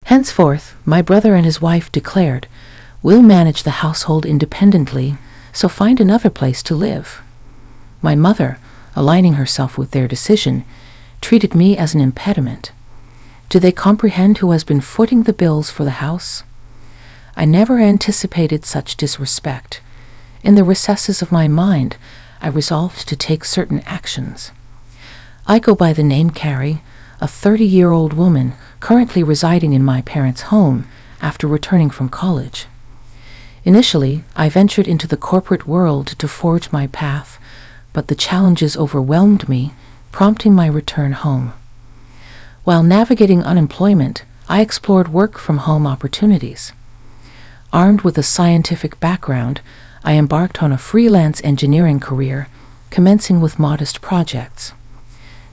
Henceforth, my brother and his wife declared, "We'll manage the household independently, so find another place to live." My mother, aligning herself with their decision, treated me as an impediment. Do they comprehend who has been footing the bills for the house? I never anticipated such disrespect. In the recesses of my mind, I resolved to take certain actions. I go by the name Carrie, a 30-year-old woman currently residing in my parents' home after returning from college. Initially, I ventured into the corporate world to forge my path, but the challenges overwhelmed me, prompting my return home. While navigating unemployment, I explored work-from-home opportunities. Armed with a scientific background, I embarked on a freelance engineering career, commencing with modest projects.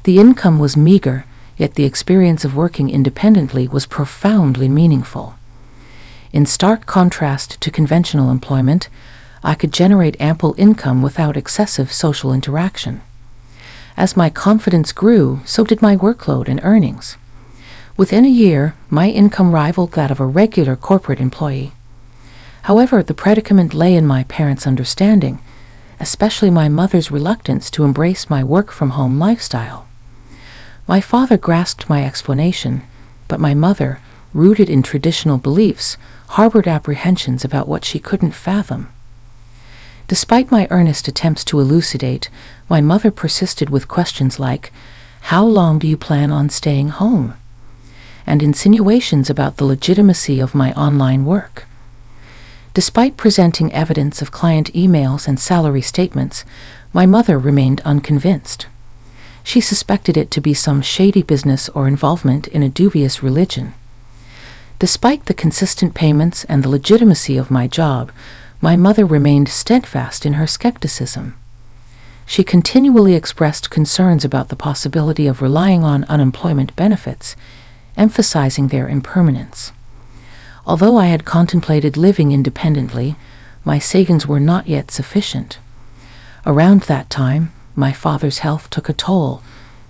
The income was meager, yet the experience of working independently was profoundly meaningful. In stark contrast to conventional employment, I could generate ample income without excessive social interaction. As my confidence grew, so did my workload and earnings. Within a year, my income rivaled that of a regular corporate employee. However, the predicament lay in my parents' understanding, especially my mother's reluctance to embrace my work-from-home lifestyle. My father grasped my explanation, but my mother, rooted in traditional beliefs, harbored apprehensions about what she couldn't fathom. Despite my earnest attempts to elucidate, my mother persisted with questions like, "How long do you plan on staying home?" and insinuations about the legitimacy of my online work. Despite presenting evidence of client emails and salary statements, my mother remained unconvinced. She suspected it to be some shady business or involvement in a dubious religion. Despite the consistent payments and the legitimacy of my job, my mother remained steadfast in her skepticism. She continually expressed concerns about the possibility of relying on unemployment benefits, emphasizing their impermanence. Although I had contemplated living independently, my savings were not yet sufficient. Around that time, my father's health took a toll,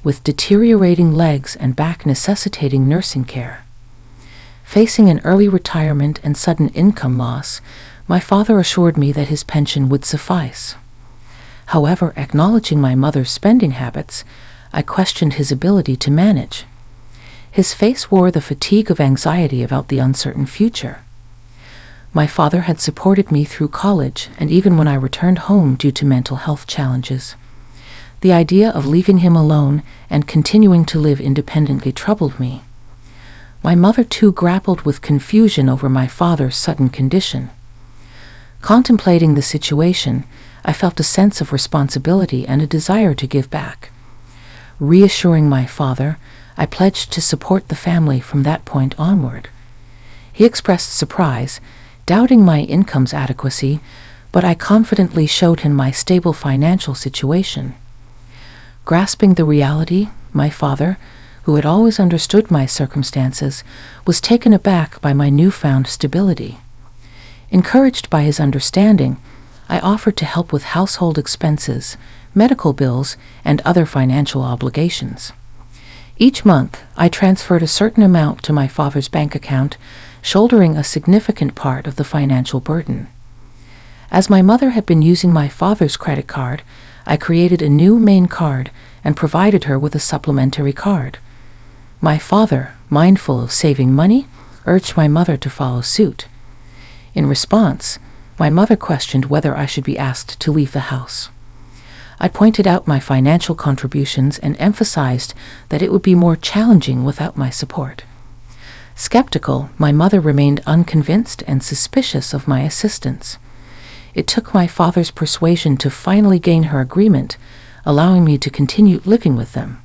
with deteriorating legs and back necessitating nursing care. Facing an early retirement and sudden income loss, my father assured me that his pension would suffice. However, acknowledging my mother's spending habits, I questioned his ability to manage. His face wore the fatigue of anxiety about the uncertain future. My father had supported me through college and even when I returned home due to mental health challenges. The idea of leaving him alone and continuing to live independently troubled me. My mother too grappled with confusion over my father's sudden condition. Contemplating the situation, I felt a sense of responsibility and a desire to give back. Reassuring my father, I pledged to support the family from that point onward. He expressed surprise, doubting my income's adequacy, but I confidently showed him my stable financial situation. Grasping the reality, my father, who had always understood my circumstances, was taken aback by my newfound stability. Encouraged by his understanding, I offered to help with household expenses, medical bills, and other financial obligations. Each month, I transferred a certain amount to my father's bank account, shouldering a significant part of the financial burden. As my mother had been using my father's credit card, I created a new main card and provided her with a supplementary card. My father, mindful of saving money, urged my mother to follow suit. In response, my mother questioned whether I should be asked to leave the house. I pointed out my financial contributions and emphasized that it would be more challenging without my support. Skeptical, my mother remained unconvinced and suspicious of my assistance. It took my father's persuasion to finally gain her agreement, allowing me to continue living with them.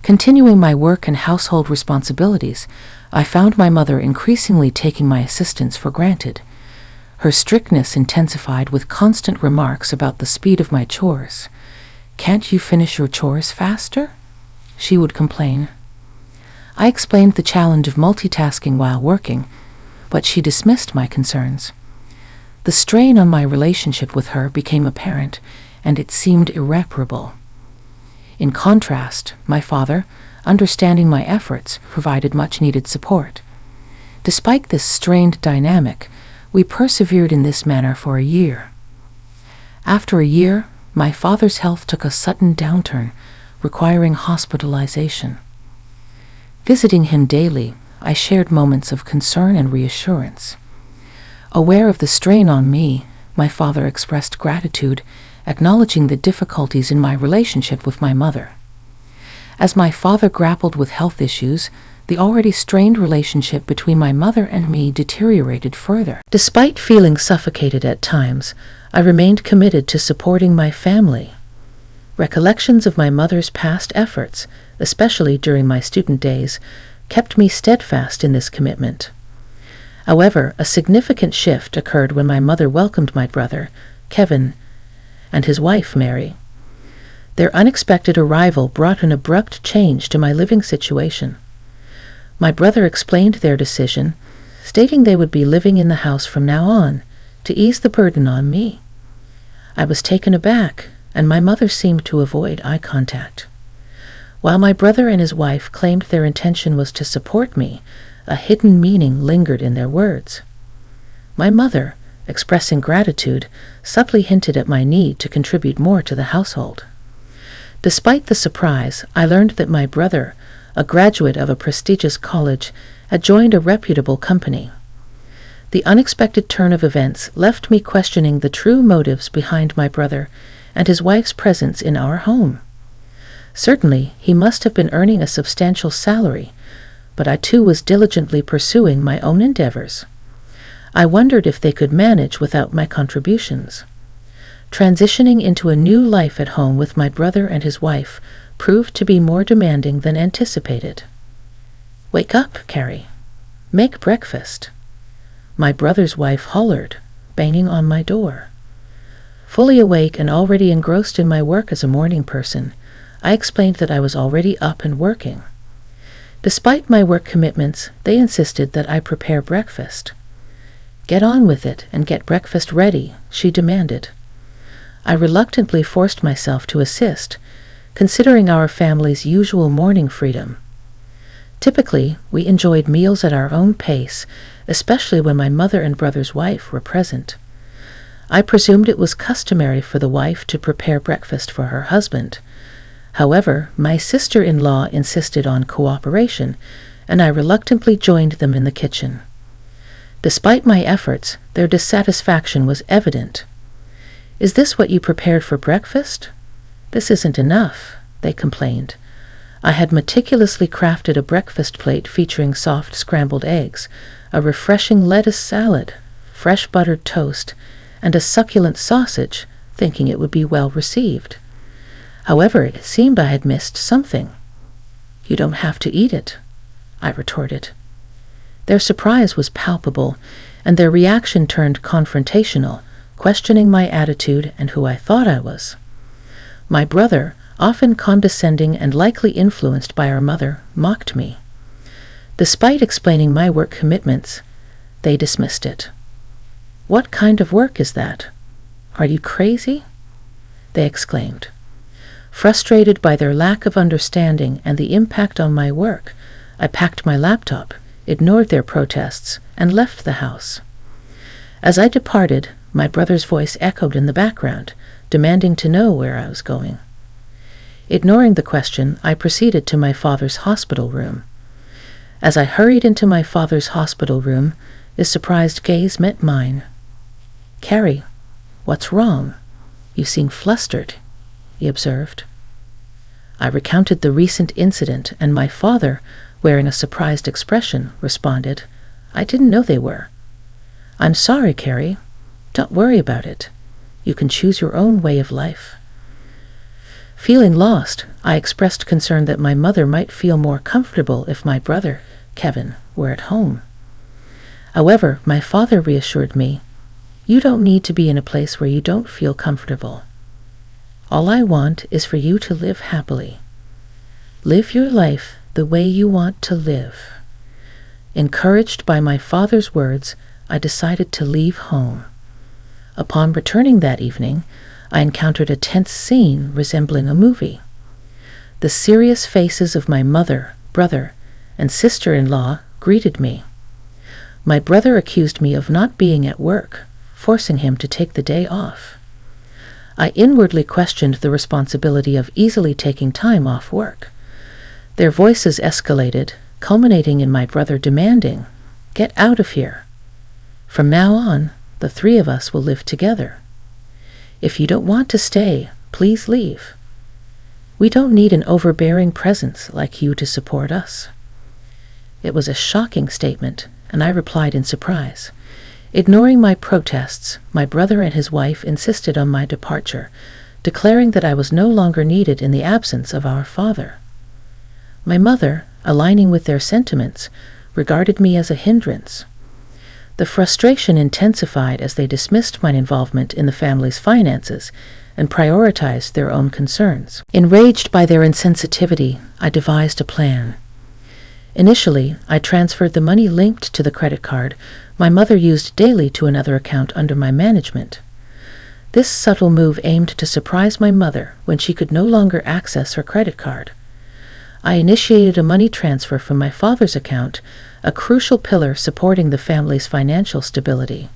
Continuing my work and household responsibilities, I found my mother increasingly taking my assistance for granted. Her strictness intensified with constant remarks about the speed of my chores. "Can't you finish your chores faster?" she would complain. I explained the challenge of multitasking while working, but she dismissed my concerns. The strain on my relationship with her became apparent, and it seemed irreparable. In contrast, my father, understanding my efforts, provided much-needed support. Despite this strained dynamic, we persevered in this manner for a year. After a year, my father's health took a sudden downturn, requiring hospitalization. Visiting him daily, I shared moments of concern and reassurance. Aware of the strain on me, my father expressed gratitude, acknowledging the difficulties in my relationship with my mother. As my father grappled with health issues, the already strained relationship between my mother and me deteriorated further. Despite feeling suffocated at times, I remained committed to supporting my family. Recollections of my mother's past efforts, especially during my student days, kept me steadfast in this commitment. However, a significant shift occurred when my mother welcomed my brother, Kevin, and his wife, Mary. Their unexpected arrival brought an abrupt change to my living situation. My brother explained their decision, stating they would be living in the house from now on, to ease the burden on me. I was taken aback, and my mother seemed to avoid eye contact. While my brother and his wife claimed their intention was to support me, a hidden meaning lingered in their words. My mother, expressing gratitude, subtly hinted at my need to contribute more to the household. Despite the surprise, I learned that my brother, a graduate of a prestigious college, had joined a reputable company. The unexpected turn of events left me questioning the true motives behind my brother and his wife's presence in our home. Certainly, he must have been earning a substantial salary, but I too was diligently pursuing my own endeavors. I wondered if they could manage without my contributions. Transitioning into a new life at home with my brother and his wife proved to be more demanding than anticipated. "Wake up, Carrie. Make breakfast," my brother's wife hollered, banging on my door. Fully awake and already engrossed in my work as a morning person, I explained that I was already up and working. Despite my work commitments, they insisted that I prepare breakfast. "Get on with it and get breakfast ready," she demanded. I reluctantly forced myself to assist, considering our family's usual morning freedom. Typically, we enjoyed meals at our own pace, especially when my mother and brother's wife were present. I presumed it was customary for the wife to prepare breakfast for her husband. However, my sister-in-law insisted on cooperation, and I reluctantly joined them in the kitchen. Despite my efforts, their dissatisfaction was evident. "Is this what you prepared for breakfast? This isn't enough," they complained. I had meticulously crafted a breakfast plate featuring soft scrambled eggs, a refreshing lettuce salad, fresh buttered toast, and a succulent sausage, thinking it would be well received. However, it seemed I had missed something. "You don't have to eat it," I retorted. Their surprise was palpable, and their reaction turned confrontational, questioning my attitude and who I thought I was. My brother, often condescending and likely influenced by our mother, mocked me. Despite explaining my work commitments, they dismissed it. "What kind of work is that? Are you crazy?" they exclaimed. Frustrated by their lack of understanding and the impact on my work, I packed my laptop, ignored their protests, and left the house. As I departed, my brother's voice echoed in the background, demanding to know where I was going. Ignoring the question, I proceeded to my father's hospital room. As I hurried into my father's hospital room, his surprised gaze met mine. "Carrie, what's wrong? You seem flustered," he observed. I recounted the recent incident, and my father, wearing a surprised expression, responded, "I didn't know they were." "I'm sorry, Carrie. Don't worry about it. You can choose your own way of life." Feeling lost, I expressed concern that my mother might feel more comfortable if my brother, Kevin, were at home. However, my father reassured me, "You don't need to be in a place where you don't feel comfortable. All I want is for you to live happily. Live your life the way you want to live." Encouraged by my father's words, I decided to leave home. Upon returning that evening, I encountered a tense scene resembling a movie. The serious faces of my mother, brother, and sister-in-law greeted me. My brother accused me of not being at work, forcing him to take the day off. I inwardly questioned the responsibility of easily taking time off work. Their voices escalated, culminating in my brother demanding, "Get out of here. From now on, the three of us will live together. If you don't want to stay, please leave. We don't need an overbearing presence like you to support us." It was a shocking statement, and I replied in surprise. Ignoring my protests, my brother and his wife insisted on my departure, declaring that I was no longer needed in the absence of our father. My mother, aligning with their sentiments, regarded me as a hindrance. The frustration intensified as they dismissed my involvement in the family's finances and prioritized their own concerns. Enraged by their insensitivity, I devised a plan. Initially, I transferred the money linked to the credit card my mother used daily to another account under my management. This subtle move aimed to surprise my mother when she could no longer access her credit card. I initiated a money transfer from my father's account, a crucial pillar supporting the family's financial stability.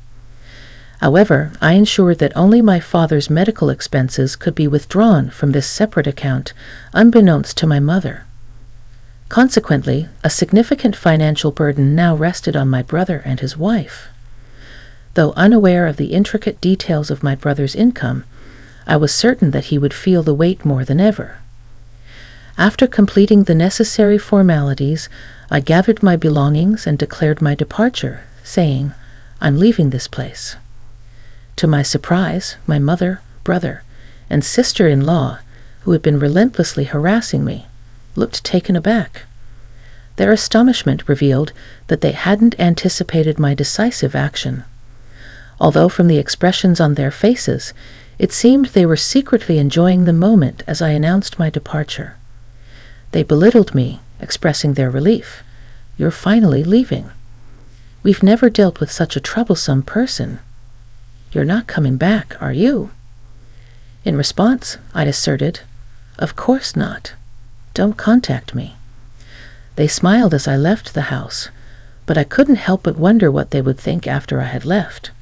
However, I ensured that only my father's medical expenses could be withdrawn from this separate account, unbeknownst to my mother. Consequently, a significant financial burden now rested on my brother and his wife. Though unaware of the intricate details of my brother's income, I was certain that he would feel the weight more than ever. After completing the necessary formalities, I gathered my belongings and declared my departure, saying, "I'm leaving this place." To my surprise, my mother, brother, and sister-in-law, who had been relentlessly harassing me, looked taken aback. Their astonishment revealed that they hadn't anticipated my decisive action. Although from the expressions on their faces, it seemed they were secretly enjoying the moment as I announced my departure. They belittled me, expressing their relief. "You're finally leaving. We've never dealt with such a troublesome person. You're not coming back, are you?" In response, I asserted, "Of course not. Don't contact me." They smiled as I left the house, but I couldn't help but wonder what they would think after I had left.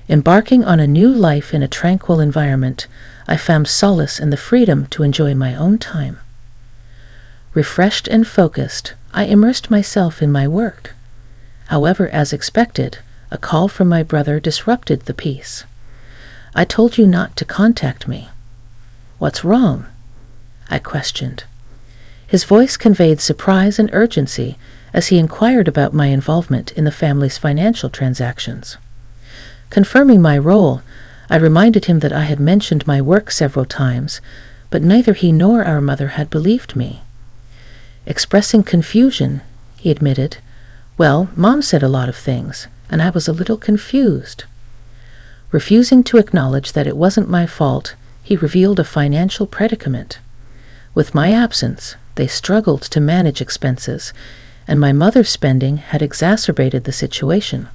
Embarking on a new life in a tranquil environment, I found solace in the freedom to enjoy my own time. Refreshed and focused, I immersed myself in my work. However, as expected, a call from my brother disrupted the peace. "I told you not to contact me." "What's wrong?" I questioned. His voice conveyed surprise and urgency as he inquired about my involvement in the family's financial transactions. Confirming my role, I reminded him that I had mentioned my work several times, but neither he nor our mother had believed me. Expressing confusion, he admitted, "Well, Mom said a lot of things, and I was a little confused." Refusing to acknowledge that it wasn't my fault, he revealed a financial predicament. With my absence, they struggled to manage expenses, and my mother's spending had exacerbated the situation.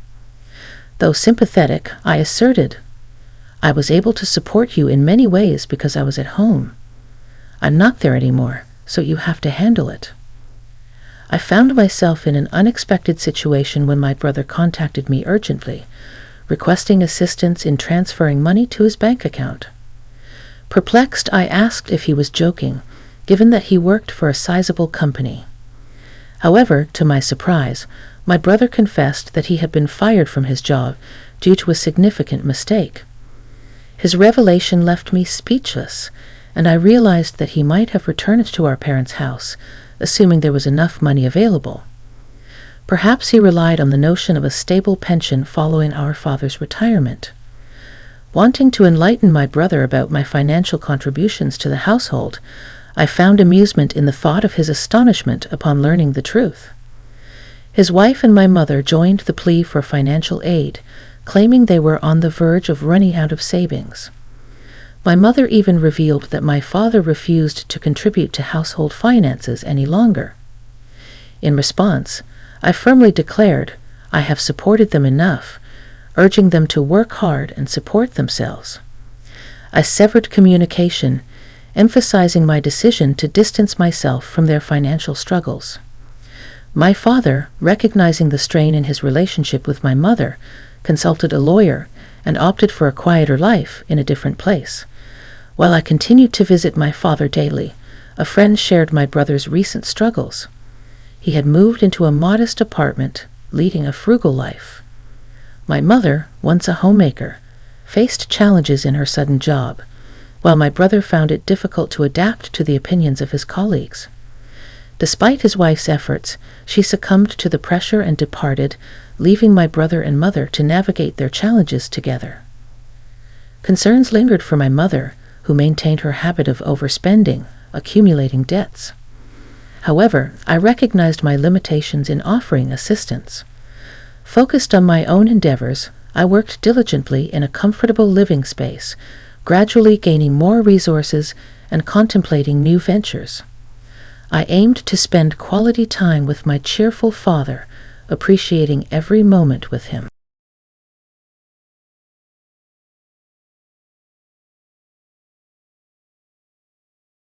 Though sympathetic, I asserted, "I was able to support you in many ways because I was at home. I'm not there anymore, so you have to handle it." I found myself in an unexpected situation when my brother contacted me urgently, requesting assistance in transferring money to his bank account. Perplexed, I asked if he was joking, given that he worked for a sizable company. However, to my surprise, my brother confessed that he had been fired from his job due to a significant mistake. His revelation left me speechless, and I realized that he might have returned to our parents' house, assuming there was enough money available. Perhaps he relied on the notion of a stable pension following our father's retirement. Wanting to enlighten my brother about my financial contributions to the household, I found amusement in the thought of his astonishment upon learning the truth. His wife and my mother joined the plea for financial aid, claiming they were on the verge of running out of savings. My mother even revealed that my father refused to contribute to household finances any longer. In response, I firmly declared I have supported them enough, urging them to work hard and support themselves. I severed communication, emphasizing my decision to distance myself from their financial struggles. My father, recognizing the strain in his relationship with my mother, consulted a lawyer and opted for a quieter life in a different place. While I continued to visit my father daily, a friend shared my brother's recent struggles. He had moved into a modest apartment, leading a frugal life. My mother, once a homemaker, faced challenges in her sudden job, while my brother found it difficult to adapt to the opinions of his colleagues. Despite his wife's efforts, she succumbed to the pressure and departed, leaving my brother and mother to navigate their challenges together. Concerns lingered for my mother, who maintained her habit of overspending, accumulating debts. However, I recognized my limitations in offering assistance. Focused on my own endeavors, I worked diligently in a comfortable living space, gradually gaining more resources and contemplating new ventures. I aimed to spend quality time with my cheerful father, appreciating every moment with him.